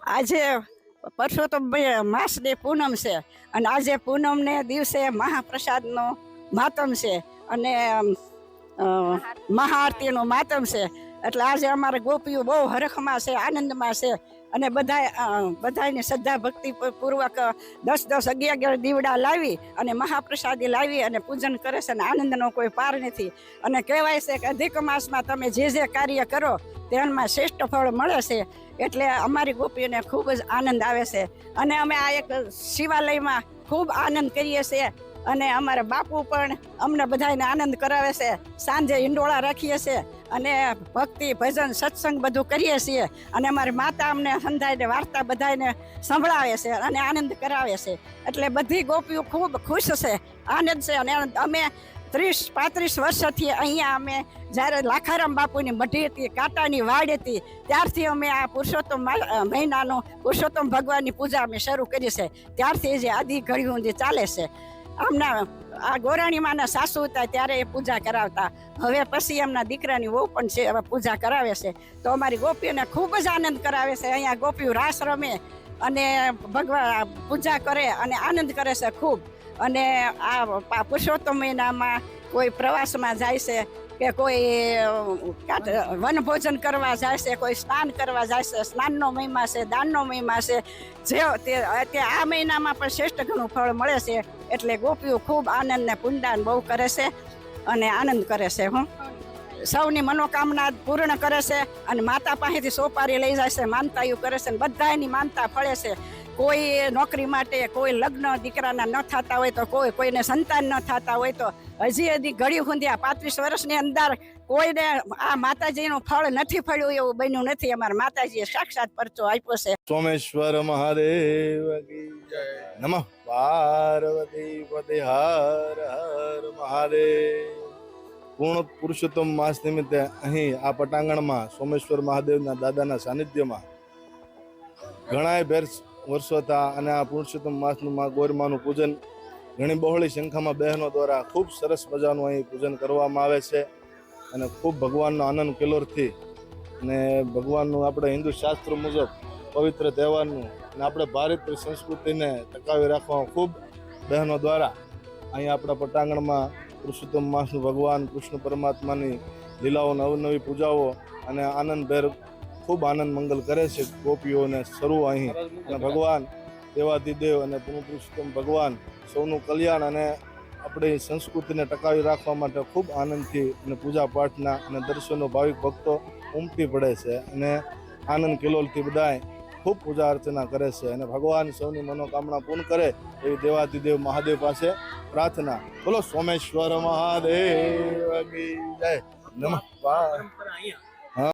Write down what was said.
આજે પરસોત્તમ માસની પૂનમ છે અને આજે પૂનમને દિવસે મહાપ્રસાદનો માતમ છે અને મહાઆરતીનું માતમ છે. એટલે આજે અમારે ગોપીઓ બહુ હરખમાં છે, આનંદમાં છે અને બધાની શ્રદ્ધા ભક્તિ પૂર્વક 10-10, 11-11 દીવડા લાવી અને મહાપ્રસાદી લાવી અને પૂજન કરે છે અને આનંદનો કોઈ પાર નથી. અને કહેવાય છે કે અધિક માસમાં તમે જે કાર્ય કરો તેમાં શ્રેષ્ઠ ફળ મળે છે. એટલે અમારી ગોપીઓને ખૂબ જ આનંદ આવે છે અને અમે આ એક શિવાલયમાં ખૂબ આનંદ કરીએ છીએ અને અમારા બાપુ પણ અમને બધાને આનંદ કરાવે છે. સાંજે હિંડોળા રાખીએ છીએ અને ભક્તિ ભજન સત્સંગ બધું કરીએ છીએ અને અમારી માતા અમને સંધાઈને વાર્તા બધાને સંભળાવે છે અને આનંદ કરાવે છે. એટલે બધી ગોપીઓ ખૂબ ખુશ છે, આનંદ છે. અને અમે 30-35 વર્ષથી અહીંયા અમે જ્યારે લાખારામ બાપુની મઢી હતી, કાંટાની વાડ હતી, ત્યારથી અમે આ પુરુષોત્તમ મહિનાનો પુરુષોત્તમ ભગવાનની પૂજા અમે શરૂ કરી છે. ત્યારથી જે આદિ ઘડીઓ જે ચાલે છે. આમના આ ગોરાણીમાના સાસુ હતા ત્યારે એ પૂજા કરાવતા. હવે પછી એમના દીકરાની વહુ પણ છે, હવે પૂજા કરાવે છે. તો અમારી ગોપીઓને ખૂબ જ આનંદ કરાવે છે. અહીંયા ગોપીઓ રાસ રમે અને ભગવાન પૂજા કરે અને આનંદ કરે છે ખૂબ. અને આ પુરુષોત્તમ મહિનામાં કોઈ પ્રવાસમાં જાય છે કે કોઈ વનભોજન કરવા જાય છે, કોઈ સ્નાન કરવા જાય છે. સ્નાનનો મહિમા છે, દાનનો મહિમા છે. તે આ મહિનામાં પણ શ્રેષ્ઠ ઘણું ફળ મળે છે. એટલે ગોપીઓ ખૂબ આનંદ ને પુંડાન બહુ કરે છે અને આનંદ કરે છે. સૌની મનોકામના પૂર્ણ કરે છે અને માતા પાસેથી સોપારી લઈ જાય છે, માનતાઓ કરે છે. બધાની માનતા ફળે છે. કોઈ નોકરી માટે, કોઈ લગ્ન દીકરાના ન થતા હોય તો, કોઈને સંતાન ન થતા હોય તો, હજી ઘડી ખૂંદ્યા 35 વર્ષની અંદર કોઈને આ માતાજીનું ફળ નથી ફળ્યું એવું બન્યું નથી. અમારા માતાજીએ સાક્ષાત પરચો આપ્યો છે. સોમેશ્વર મહાદેવ કી જય. નમઃ પાર્વતી પતે હર હર મહાદેવ. પૂર્ણ પુરુષોત્તમ માસ નિમિત્તે અહીં આ પટાંગણમાં સોમેશ્વર મહાદેવના દાદાના સાનિધ્યમાં ઘણા વર્ષો હતા અને આ પુરુષોત્તમ માસનું ગોરમાનું પૂજન ઘણી બહોળી સંખ્યામાં બહેનો દ્વારા ખૂબ સરસ મજાનું અહીં પૂજન કરવામાં આવે છે અને ખૂબ ભગવાનનો આનંદ કિલોરથી અને ભગવાનનું આપણે હિન્દુ શાસ્ત્ર મુજબ પવિત્ર તહેવારનું અને આપણે ભારતીય સંસ્કૃતિને ટકાવી રાખવામાં ખૂબ બહેનો દ્વારા અહીં આપણા પટાંગણમાં પુરુષોત્તમ માસનું ભગવાન કૃષ્ણ પરમાત્માની લીલાઓ નવી પૂજાઓ અને આનંદભેર ખૂબ આનંદ મંગલ કરે છે. ગોપીઓને શરૂ અહીં અને ભગવાન દેવાધિદેવ અને પુરુષોત્તમ ભગવાન સૌનું કલ્યાણ અને આપણી સંસ્કૃતિને ટકાવી રાખવા માટે ખૂબ આનંદથી અને પૂજા પાઠના અને દર્શનો ભાવિક ભક્તો ઉમટી પડે છે અને આનંદ કિલોલથી બધાય ખૂબ પૂજા અર્ચના કરે છે અને ભગવાન સૌની મનોકામના પૂર્ણ કરે એવી દેવાધિદેવ મહાદેવ પાસે પ્રાર્થના. બોલો સોમેશ્વર મહાદેવ કી જય. નમઃ.